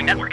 Brewing Network.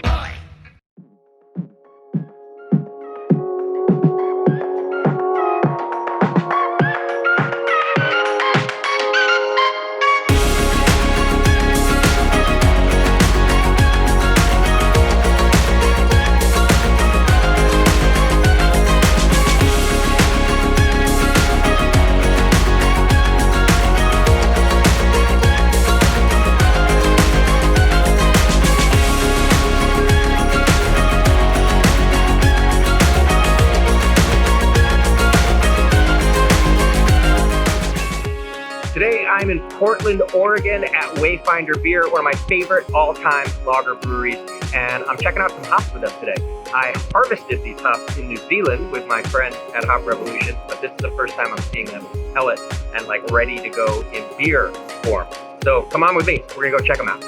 Today I'm in Portland, Oregon at Wayfinder Beer, one of my favorite all-time lager breweries, and I'm checking out some hops with them today. I harvested these hops in New Zealand with my friends at Hop Revolution, but this is the first time I'm seeing them pellet and ready to go in beer form. So come on with me, we're gonna go check them out.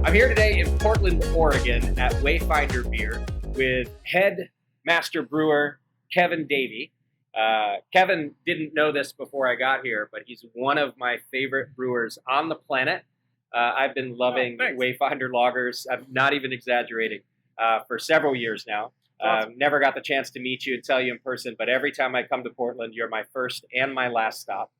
I'm here today in Portland, Oregon at Wayfinder Beer with Head Master Brewer Kevin Davey. Kevin didn't know this before I got here, but he's one of my favorite brewers on the planet. I've been loving Wayfinder lagers, I'm not even exaggerating, for several years now. Awesome. Never got the chance to meet you and tell you in person, but every time I come to Portland, you're my first and my last stop.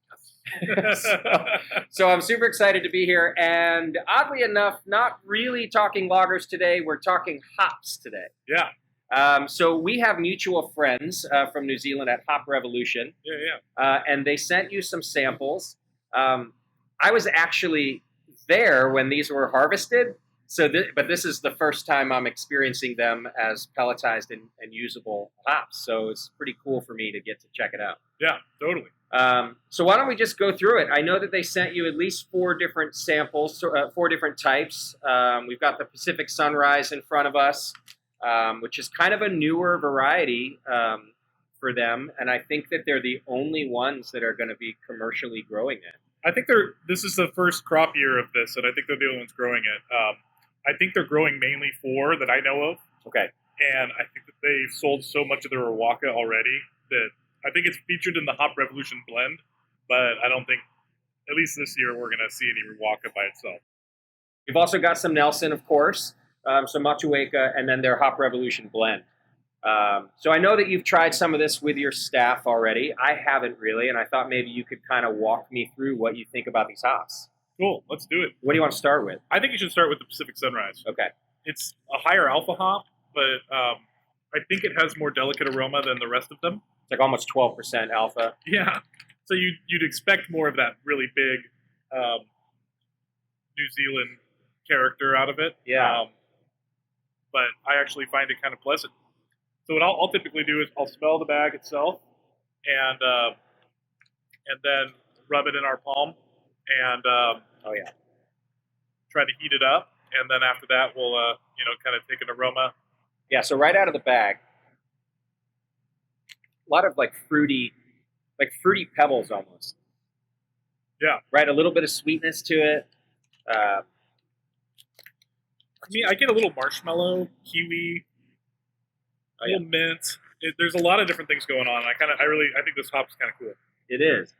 So I'm super excited to be here, and oddly enough, not really talking lagers today. We're talking hops today. Yeah. So we have mutual friends from New Zealand at Hop Revolution. Yeah. And they sent you some samples. I was actually there when these were harvested. But this is the first time I'm experiencing them as pelletized and usable hops. So it's pretty cool for me to get to check it out. Yeah, totally. So why don't we just go through it? I know that they sent you at least 4 different samples, 4 different types. We've got the Pacific Sunrise in front of us, which is kind of a newer variety for them. And I think that they're the only ones that are going to be commercially growing it. I think this is the first crop year of this, and I think they're the only ones growing it. I think they're growing mainly 4 that I know of. Okay. And I think that they've sold so much of their Riwaka already that I think it's featured in the Hop Revolution blend, but I don't think, at least this year, we're going to see any Riwaka by itself. You've also got some Nelson, of course, some Motueka, and then their Hop Revolution blend. So I know that you've tried some of this with your staff already. I haven't really, and I thought maybe you could kind of walk me through what you think about these hops. Cool, let's do it. What do you want to start with? I think you should start with the Pacific Sunrise. Okay. It's a higher alpha hop, but I think it has more delicate aroma than the rest of them. It's like almost 12% alpha. Yeah. So you'd expect more of that really big New Zealand character out of it. Yeah. But I actually find it kind of pleasant. So what I'll typically do is I'll smell the bag itself and then rub it in our palm and try to heat it up. And then after that, we'll kind of take an aroma. Yeah. So right out of the bag, a lot of fruity pebbles almost. Yeah. Right. A little bit of sweetness to it. I get a little marshmallow, kiwi, a little mint. There's a lot of different things going on. I think this hop's kind of cool. It is.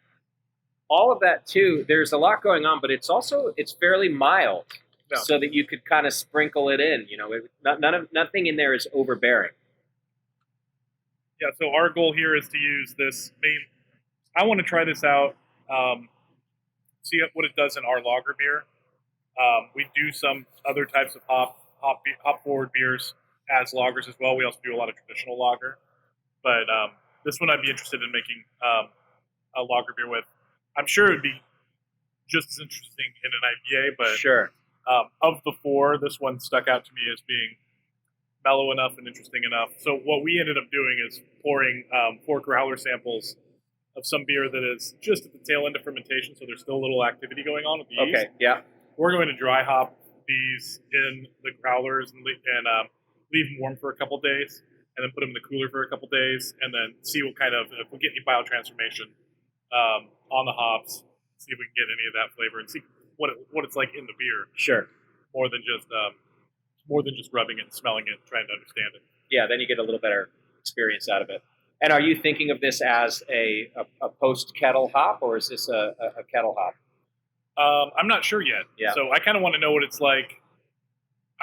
All of that too. There's a lot going on, but it's fairly mild, so that you could kind of sprinkle it in. Nothing in there is overbearing. Yeah. So our goal here is to use this I want to try this out, see what it does in our lager beer. We do some other types of hop forward beers as lagers as well. We also do a lot of traditional lager, but this one I'd be interested in making a lager beer with. I'm sure it would be just as interesting in an IPA, but sure. Of the 4, this one stuck out to me as being mellow enough and interesting enough. So what we ended up doing is pouring 4 growler samples of some beer that is just at the tail end of fermentation, so there's still a little activity going on with the yeast. Okay, yeah. We're going to dry hop these in the growlers and leave them warm for a couple days. and then put them in the cooler for a couple days, and then see what kind of, if we get any biotransformation on the hops, see if we can get any of that flavor, and see what it's like in the beer, Sure. more than just rubbing it and smelling it and trying to understand it. Yeah, then you get a little better experience out of it. And are you thinking of this as a post-kettle hop, or is this a kettle hop? I'm not sure yet. Yeah. So I kind of want to know what it's like.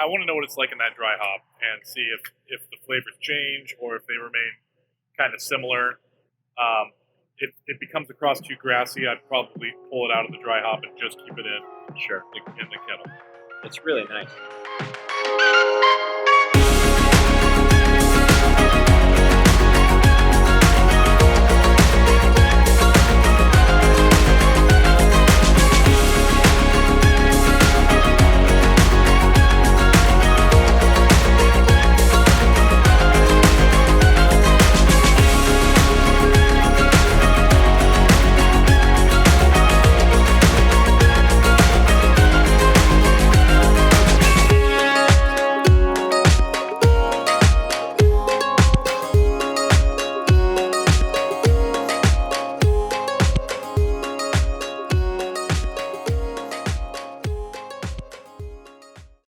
I want to know what it's like in that dry hop and see if the flavors change or if they remain kind of similar. If it becomes across too grassy, I'd probably pull it out of the dry hop and just keep it in Sure. the kettle. It's really nice.